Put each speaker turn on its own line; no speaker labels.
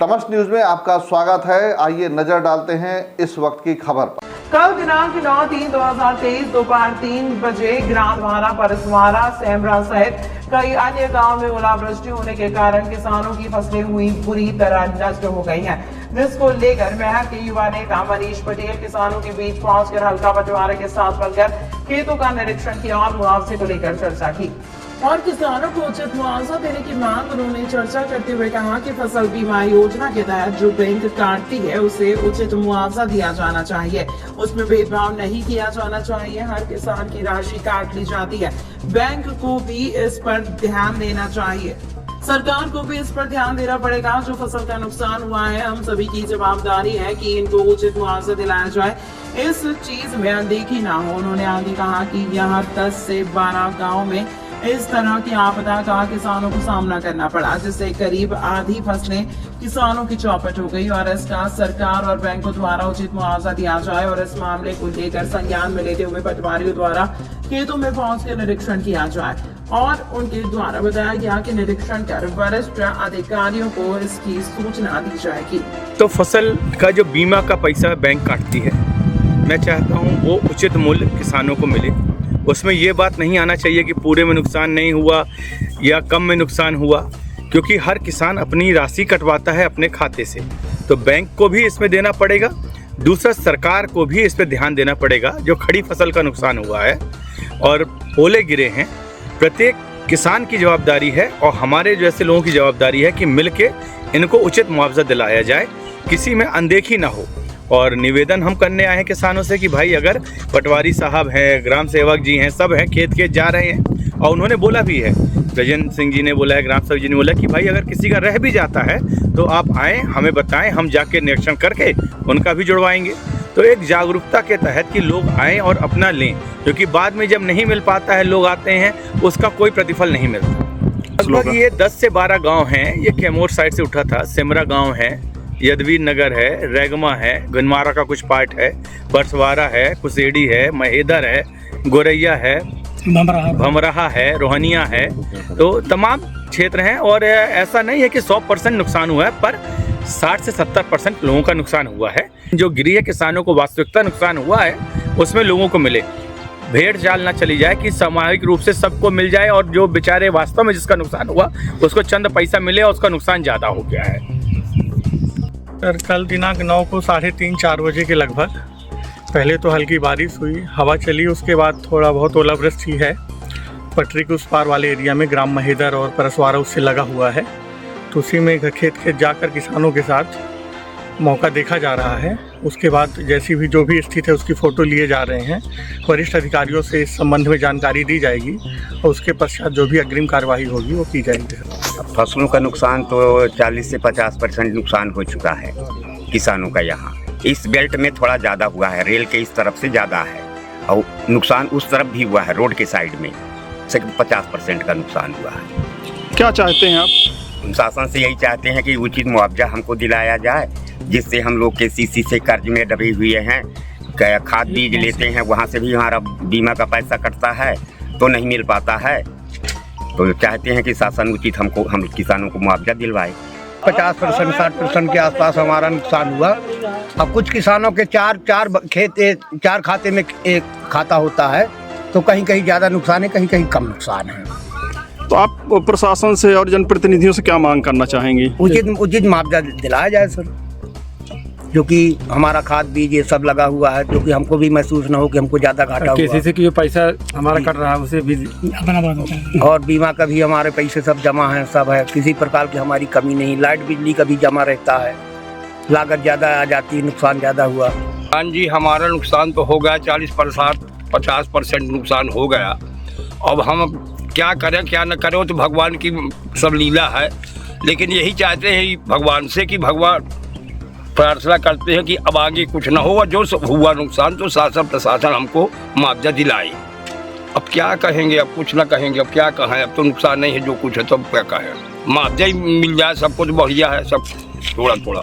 समस्त न्यूज में आपका स्वागत है। आइए नजर डालते हैं इस वक्त की खबर पर।
कल दिनांक 9/3/2023 दोपहर 3 बजे ग्रामवारा, परसवारा, सेमरा सहित कई अन्य गांव में ओलावृष्टि होने के कारण किसानों की फसलें हुई बुरी तरह नष्ट हो गई हैं, जिसको लेकर महर के युवा नेता मनीष पटेल किसानों के बीच पहुंचकर हल्का बंटवारे के साथ मिलकर खेतों का निरीक्षण किया और मुआवजे को लेकर चर्चा की और किसानों को उचित मुआवजा देने की मांग। उन्होंने चर्चा करते हुए कहा कि फसल बीमा योजना के तहत जो बैंक काटती है उसे उचित मुआवजा दिया जाना चाहिए, उसमें भेदभाव नहीं किया जाना चाहिए। हर किसान की राशि काट ली जाती है, बैंक को भी इस पर ध्यान देना चाहिए, सरकार को भी इस पर ध्यान देना पड़ेगा। जो फसल का नुकसान हुआ है, हम सभी की जवाबदारी है कि इनको उचित मुआवजा दिलाया जाए, इस चीज में अनदेखी ना हो। उन्होंने आगे कहा कि यहाँ 10 से 12 गाँव में इस तरह की आपदा का किसानों को सामना करना पड़ा, जिससे करीब आधी फसलें किसानों की चौपट हो गई और इसका सरकार और बैंकों द्वारा उचित मुआवजा दिया जाए और इस मामले को लेकर संज्ञान में लेते हुए पटवारियों द्वारा खेतों में पहुंचकर निरीक्षण किया जाए और उनके द्वारा बताया गया कि निरीक्षण कर वरिष्ठ अधिकारियों को इसकी सूचना दी जाएगी।
तो फसल का जो बीमा का पैसा बैंक काटती है, मैं चाहता हूँ वो उचित मूल्य किसानों को मिले। उसमें ये बात नहीं आना चाहिए कि पूरे में नुकसान नहीं हुआ या कम में नुकसान हुआ, क्योंकि हर किसान अपनी राशि कटवाता है अपने खाते से, तो बैंक को भी इसमें देना पड़ेगा। दूसरा, सरकार को भी इस पर ध्यान देना पड़ेगा। जो खड़ी फसल का नुकसान हुआ है और ओले गिरे हैं, प्रत्येक किसान की जवाबदारी है और हमारे जैसे लोगों की जवाबदारी है कि मिलके इनको उचित मुआवजा दिलाया जाए, किसी में अनदेखी ना हो। और निवेदन हम करने आए हैं किसानों से कि भाई अगर पटवारी साहब हैं, ग्राम सेवक जी हैं, सब हैं, खेत खेत जा रहे हैं और उन्होंने बोला भी है, गजेंद्र सिंह जी ने बोला है, ग्राम सेवक जी ने बोला कि भाई अगर किसी का रह भी जाता है तो आप आएँ, हमें बताएं, हम जाके निरीक्षण करके उनका भी जुड़वाएंगे। तो एक जागरूकता के तहत कि लोग आएँ और अपना लें, क्योंकि बाद में जब नहीं मिल पाता है, लोग आते हैं, उसका कोई प्रतिफल नहीं मिलता। लगभग ये 10 से 12 गाँव हैं। ये कैमूर साइड से उठा था, सेमरा गाँव है, यदवीर नगर है, रेगमा है, गनमारा का कुछ पार्ट है, परसवारा है, कुसेड़ी है, महेदर है, गोरैया है, भमराहा है, रोहनिया है। तो तमाम क्षेत्र हैं और ऐसा नहीं है कि 100% नुकसान हुआ है, पर 60 से 70% लोगों का नुकसान हुआ है। जो गिरी है किसानों को वास्तविकता नुकसान हुआ है, उसमें लोगों को मिले। भेड़ चाल ना चली जाए कि सामूहिक रूप से सबको मिल जाए और जो बेचारे वास्तव में जिसका नुकसान हुआ उसको चंद पैसा मिले और उसका नुकसान ज़्यादा हो गया है।
सर, कल दिनांक 9 को 3:30-4 बजे के लगभग पहले तो हल्की बारिश हुई, हवा चली, उसके बाद थोड़ा बहुत ओलावृष्टि है। पटरी के उस पार वाले एरिया में ग्राम महेदर और परसवारा उससे लगा हुआ है, तो उसी में खेत खेत जाकर किसानों के साथ मौका देखा जा रहा है। उसके बाद जैसी भी जो भी स्थिति है उसकी फ़ोटो लिए जा रहे हैं। वरिष्ठ अधिकारियों से इस संबंध में जानकारी दी जाएगी और उसके पश्चात जो भी अग्रिम कार्यवाही होगी वो की जाएगी।
फसलों का नुकसान तो 40 से 50% नुकसान हो चुका है किसानों का। यहाँ इस बेल्ट में थोड़ा ज़्यादा हुआ है, रेल के इस तरफ से ज़्यादा है और नुकसान उस तरफ भी हुआ है, रोड के साइड में से 50% का नुकसान हुआ है।
क्या चाहते हैं आप?
शासन से यही चाहते हैं कि उचित मुआवजा हमको दिलाया जाए, जिससे हम लोग KCC से कर्ज में दबे हुए हैं, खाद बीज लेते हैं, वहाँ से भी हमारा बीमा का पैसा कटता है तो नहीं मिल पाता है। तो चाहते हैं कि शासन उचित हम किसानों को मुआवजा दिलवाए।
50% 60% के आसपास हमारा नुकसान हुआ। अब कुछ किसानों के चार खाते में एक खाता होता है, तो कहीं कहीं ज़्यादा नुकसान है, कहीं कहीं कम नुकसान है।
तो आप प्रशासन से और जनप्रतिनिधियों से क्या मांग करना चाहेंगे?
उचित मुआवजा दिलाया जाए सर, जो कि हमारा खाद बीज ये सब लगा हुआ है, जो कि हमको भी महसूस ना हो कि हमको ज़्यादा घाटा हुआ।
KCC की जो पैसा हमारा कट रहा है उसे भी
और बीमा का भी हमारे पैसे सब जमा है, सब है, किसी प्रकार की हमारी कमी नहीं। लाइट बिजली का भी जमा रहता है, लागत ज़्यादा आ जाती है, नुकसान ज़्यादा हुआ।
हाँ जी, हमारा नुकसान तो हो गया, 40-50% नुकसान हो गया। अब हम क्या करें क्या न करें, तो भगवान की सब लीला है। लेकिन यही चाहते हैं भगवान से कि भगवान प्रार्थना करते हैं कि अब आगे कुछ ना हो, और जो हुआ नुकसान तो शासन प्रशासन हमको मुआवजा दिलाए। अब क्या कहेंगे, अब कुछ ना कहेंगे, अब क्या कहें, अब तो नुकसान नहीं है, जो कुछ है तो अब क्या कहें। मुआवजा ही मिल जाए सबको तो बढ़िया है, सब थोड़ा थोड़ा।